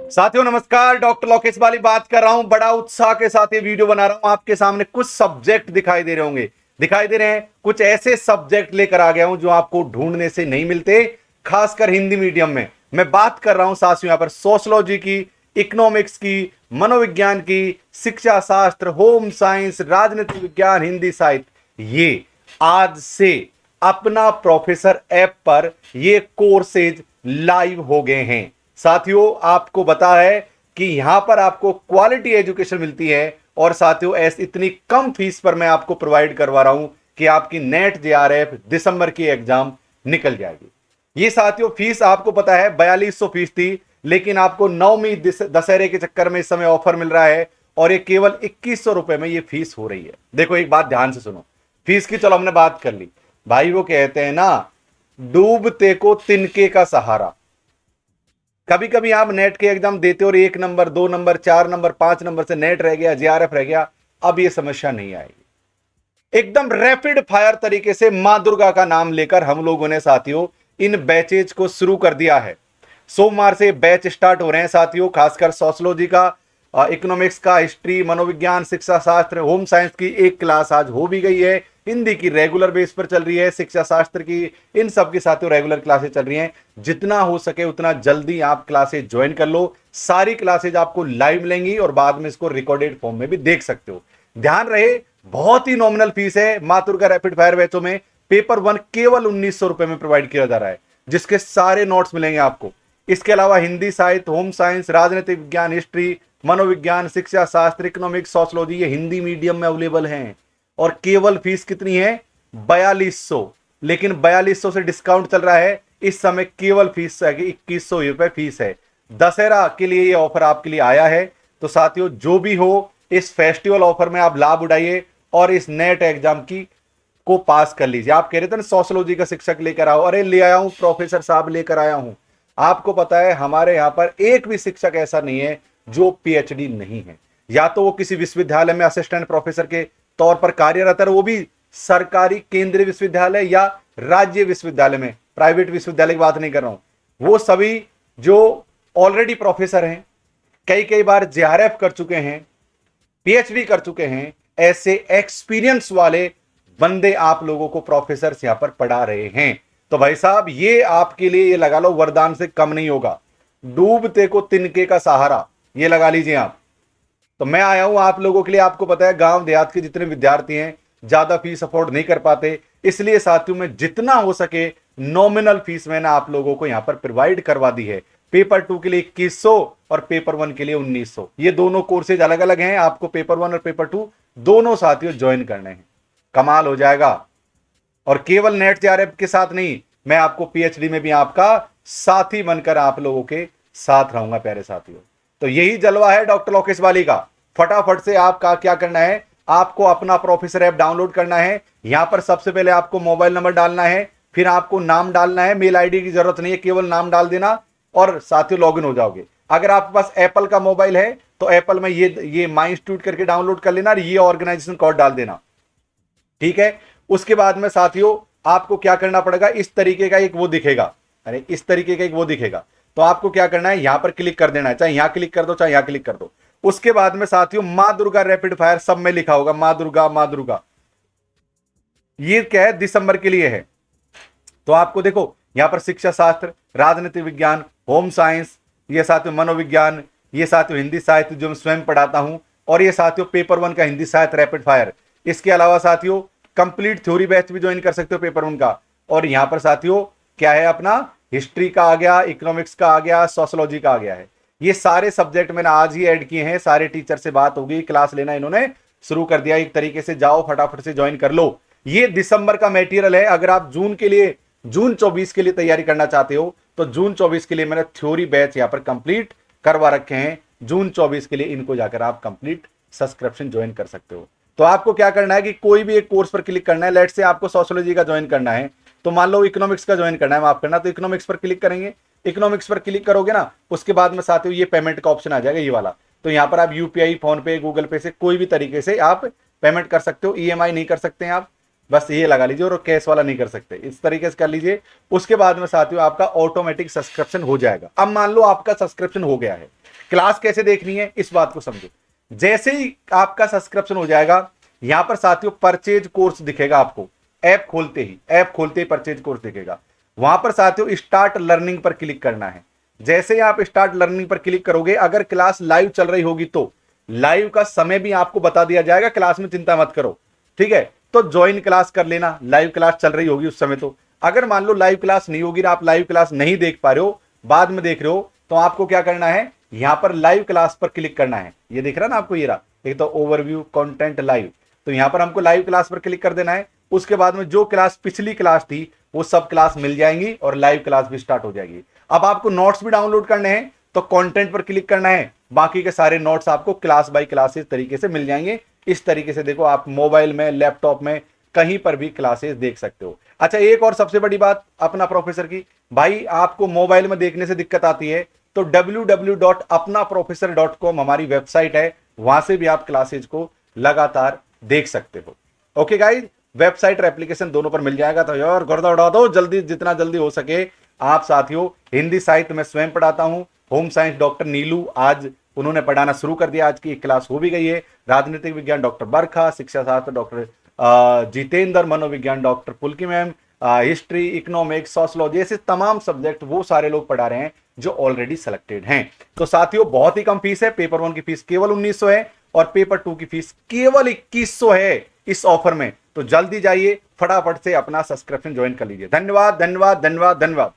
साथियों नमस्कार, डॉक्टर लोकेश वाली बात कर रहा हूं। बड़ा उत्साह के साथ ये वीडियो बना रहा हूं। आपके सामने कुछ सब्जेक्ट दिखाई दे रहे होंगे, दिखाई दे रहे हैं। कुछ ऐसे सब्जेक्ट लेकर आ गया हूं जो आपको ढूंढने से नहीं मिलते, खासकर हिंदी मीडियम में। मैं बात कर रहा हूं साथियों यहां पर सोशलॉजी की, इकोनॉमिक्स की, मनोविज्ञान की, शिक्षा शास्त्र, होम साइंस, राजनीति विज्ञान, हिंदी साहित्य। ये आज से अपना प्रोफेसर ऐप पर ये कोर्सेज लाइव हो गए हैं। साथियों आपको पता है कि यहां पर आपको क्वालिटी एजुकेशन मिलती है और साथियों ऐसी इतनी कम फीस पर मैं आपको प्रोवाइड करवा रहा हूं कि आपकी नेट जेआरएफ दिसंबर की एग्जाम निकल जाएगी। ये साथियों फीस आपको पता है 4200 फीस थी, लेकिन आपको नवमी दशहरे के चक्कर में इस समय ऑफर मिल रहा है और ये केवल 2100 रुपए में ये फीस हो रही है। देखो एक बात ध्यान से सुनो, फीस की चलो हमने बात कर ली भाई। वो कहते हैं ना, डूबते को तिनके का सहारा। कभी कभी आप नेट के एग्जाम देते हो और 1 नंबर 2 नंबर 4 नंबर 5 नंबर से नेट रह गया, जेआरएफ रह गया। अब ये समस्या नहीं आएगी। एकदम रैपिड फायर तरीके से मां दुर्गा का नाम लेकर हम लोगों ने साथियों इन बैचेज को शुरू कर दिया है। सोमवार से बैच स्टार्ट हो रहे हैं साथियों, खासकर सोशलॉजी का, इकोनॉमिक्स का, हिस्ट्री, मनोविज्ञान, शिक्षा शास्त्र, होम साइंस की एक क्लास आज हो भी गई है। हिंदी की रेगुलर बेस पर चल रही है, शिक्षा शास्त्र की, इन सब के साथियों रेगुलर क्लासेस चल रही हैं। जितना हो सके उतना जल्दी आप क्लासेस ज्वाइन कर लो। सारी क्लासेज आपको लाइव मिलेंगी और बाद में इसको रिकॉर्डेड फॉर्म में भी देख सकते हो। ध्यान रहे, बहुत ही नॉमिनल फीस है। मातुर का रैपिड फायर बैचों में पेपर 1 केवल 1900 रुपए में प्रोवाइड किया जा रहा है, जिसके सारे नोट्स मिलेंगे आपको। इसके अलावा हिंदी साहित्य, होम साइंस, राजनीतिक विज्ञान, हिस्ट्री, मनोविज्ञान, शिक्षा शास्त्र, इकोनॉमिक्स, सोशलॉजी ये हिंदी मीडियम में अवेलेबल हैं। और केवल फीस कितनी है? 4200। लेकिन 4200 से डिस्काउंट चल रहा है इस समय, केवल फीस है कि 2100 रुपए फीस है। दशहरा के लिए ये ऑफर आपके लिए आया है। तो साथियों जो भी हो, इस फेस्टिवल ऑफर में आप लाभ उठाइए और इस नेट एग्जाम की को पास कर लीजिए। आप कह रहे थे ना सोशलॉजी का शिक्षक लेकर आओ, अरे ले आया हूं, प्रोफेसर साहब लेकर आया हूं। आपको पता है हमारे यहां पर एक भी शिक्षक ऐसा नहीं है जो पीएचडी नहीं है। या तो वो किसी विश्वविद्यालय में असिस्टेंट प्रोफेसर के तौर पर कार्यरत है, वो भी सरकारी केंद्रीय विश्वविद्यालय या राज्य विश्वविद्यालय में, प्राइवेट विश्वविद्यालय की बात नहीं कर रहा हूं। वो सभी जो ऑलरेडी प्रोफेसर हैं, कई कई बार जेआरएफ कर चुके हैं, पीएचडी कर चुके हैं, ऐसे एक्सपीरियंस वाले बंदे आप लोगों को प्रोफेसर यहां पर पढ़ा रहे हैं। तो भाई साहब ये आपके लिए, ये लगा लो, वरदान से कम नहीं होगा। डूबते को तिनके का सहारा, ये लगा लीजिए आप। तो मैं आया हूं आप लोगों के लिए। आपको पता है गांव देहात के जितने विद्यार्थी हैं ज्यादा फीस अफोर्ड नहीं कर पाते, इसलिए साथियों में जितना हो सके नॉमिनल फीस मैंने आप लोगों को यहां पर प्रोवाइड करवा दी है। पेपर 2 के लिए 2100 और पेपर 1 के लिए 1900। ये दोनों कोर्सेज अलग अलग हैं। आपको पेपर 1 और पेपर 2 दोनों साथियों ज्वाइन करने हैं। कमाल हो जाएगा। और केवल नेट जेआरएफ के साथ नहीं, मैं आपको पीएचडी में भी आपका साथी बनकर आप लोगों के साथ रहूंगा प्यारे साथियों। तो यही जलवा है डॉक्टर लोकेश वाली का। फटाफट से आपका क्या करना है, आपको अपना प्रोफेसर ऐप डाउनलोड करना है। यहां पर सबसे पहले आपको मोबाइल नंबर डालना है, फिर आपको नाम डालना है। मेल आईडी की जरूरत नहीं है, केवल नाम डाल देना और साथियों लॉगिन हो जाओगे। अगर आपके पास एप्पल का मोबाइल है तो एप्पल में ये माई इंस्टीट्यूट करके डाउनलोड कर लेना और ये ऑर्गेनाइजेशन कोड डाल देना, ठीक है। उसके बाद में साथियों आपको क्या करना पड़ेगा, इस तरीके का एक वो दिखेगा, अरे इस तरीके का एक वो दिखेगा। तो आपको क्या करना है, यहां पर क्लिक कर देना है। चाहे यहां क्लिक कर दो, चाहे यहां क्लिक कर दो। उसके बाद में साथियों मां दुर्गा रैपिड फायर सब में लिखा होगा, मां दुर्गा मां दुर्गा। ये क्या है, दिसंबर के लिए है। तो आपको देखो यहां पर शिक्षा शास्त्र, राजनीति विज्ञान, होम साइंस, ये साथियों मनोविज्ञान, ये साथियों हिंदी साहित्य जो मैं स्वयं पढ़ाता हूं, और ये साथियों पेपर 1 का हिंदी साहित्य रैपिड फायर। इसके अलावा साथियों कंप्लीट थ्योरी बैच भी ज्वाइन कर सकते हो पेपर 1 का। और यहां पर साथियों क्या है, अपना हिस्ट्री का आ गया, इकोनॉमिक्स का आ गया, सोशलॉजी का आ गया है। ये सारे सब्जेक्ट मैंने आज ही ऐड किए हैं। सारे टीचर से बात होगी, क्लास लेना इन्होंने शुरू कर दिया। एक तरीके से जाओ फटाफट से ज्वाइन कर लो। ये दिसंबर का मटेरियल है। अगर आप जून के लिए, जून 24 के लिए तैयारी करना चाहते हो तो जून 24 के लिए मैंने थ्योरी बैच यहां पर कंप्लीट करवा रखे हैं। जून 24 के लिए इनको जाकर आप कंप्लीट सब्सक्रिप्शन ज्वाइन कर सकते हो। तो आपको क्या करना है कि कोई भी एक कोर्स पर क्लिक करना है। लेट से आपको सोशलॉजी का ज्वाइन करना है, तो मान लो इकोनॉमिक्स का ज्वाइन करना है, माफ करना, तो इकोनॉमिक्स पर क्लिक करेंगे। इकोनॉमिक्स पर क्लिक करोगे ना, उसके बाद में साथियों ये पेमेंट का ऑप्शन आ जाएगा, ये वाला। तो यहां पर आप यूपीआई, फोन पे, गूगल पे से कोई भी तरीके से आप पेमेंट कर सकते हो। ईएमआई नहीं कर सकते हैं आप, बस ये लगा लीजिए, और कैश वाला नहीं कर सकते। इस तरीके से कर लीजिए। उसके बाद में साथियों आपका ऑटोमेटिक सब्सक्रिप्शन हो जाएगा। अब मान लो आपका सब्सक्रिप्शन हो गया है, क्लास कैसे देखनी है इस बात को समझो। जैसे ही आपका सब्सक्रिप्शन हो जाएगा, यहां पर साथियों परचेज कोर्स दिखेगा आपको। ऐप खोलते ही परचेज कोर्स दिखेगा। वहां पर साथियों स्टार्ट लर्निंग पर क्लिक करना है। जैसे ही आप स्टार्ट लर्निंग पर क्लिक करोगे, अगर क्लास लाइव चल रही होगी तो लाइव का समय भी आपको बता दिया जाएगा, क्लास में चिंता मत करो, ठीक है। तो ज्वाइन क्लास कर लेना, लाइव क्लास चल रही होगी उस समय। तो अगर मान लो लाइव क्लास नहीं होगी ना, आप लाइव क्लास नहीं देख पा रहे हो, बाद में देख रहे हो, तो आपको क्या करना है, यहां पर लाइव क्लास पर क्लिक करना है। ये दिख रहा है ना आपको, ये रहा, एक तो ओवरव्यू कंटेंट लाइव, तो यहां पर हमको लाइव क्लास पर क्लिक कर देना है। उसके बाद में जो क्लास पिछली क्लास थी वो सब क्लास मिल जाएंगी और लाइव क्लास भी स्टार्ट हो जाएगी। अब आपको नोट्स भी डाउनलोड करने हैं तो कंटेंट पर क्लिक करना है, बाकी के सारे नोट्स आपको क्लास बाय क्लासेस तरीके से मिल जाएंगे। इस तरीके से देखो, आप मोबाइल में, लैपटॉप में, कहीं पर भी क्लासेस देख सकते हो। अच्छा, एक और सबसे बड़ी बात अपना प्रोफेसर की, भाई आपको मोबाइल में देखने से दिक्कत आती है तो www.apnaprofessor.com हमारी वेबसाइट है, वहां से भी आप क्लासेज को लगातार देख सकते हो। ओके गाइज, वेबसाइट और एप्लीकेशन दोनों पर मिल जाएगा। तो यार गर्दा उड़ा दो जल्दी, जितना जल्दी हो सके। आप साथियों, हिंदी साहित्य में स्वयं पढ़ाता हूं, होम साइंस डॉक्टर नीलू, आज उन्होंने पढ़ाना शुरू कर दिया, आज की एक क्लास हो भी गई है। राजनीतिक विज्ञान डॉक्टर बरखा, शिक्षा शास्त्र डॉक्टर जितेंद्र, मनोविज्ञान doctor Pulki ma'am, history, economics, sociology, ऐसे तमाम सब्जेक्ट वो सारे लोग पढ़ा रहे हैं जो ऑलरेडी सिलेक्टेड हैं। तो साथियों, बहुत ही कम फीस है। पेपर 1 की फीस केवल 1900 है और पेपर 2 की फीस केवल 2100 है इस ऑफर में। तो जल्दी जाइए, फटाफट से अपना सब्सक्रिप्शन ज्वाइन कर लीजिए। धन्यवाद धन्यवाद धन्यवाद धन्यवाद।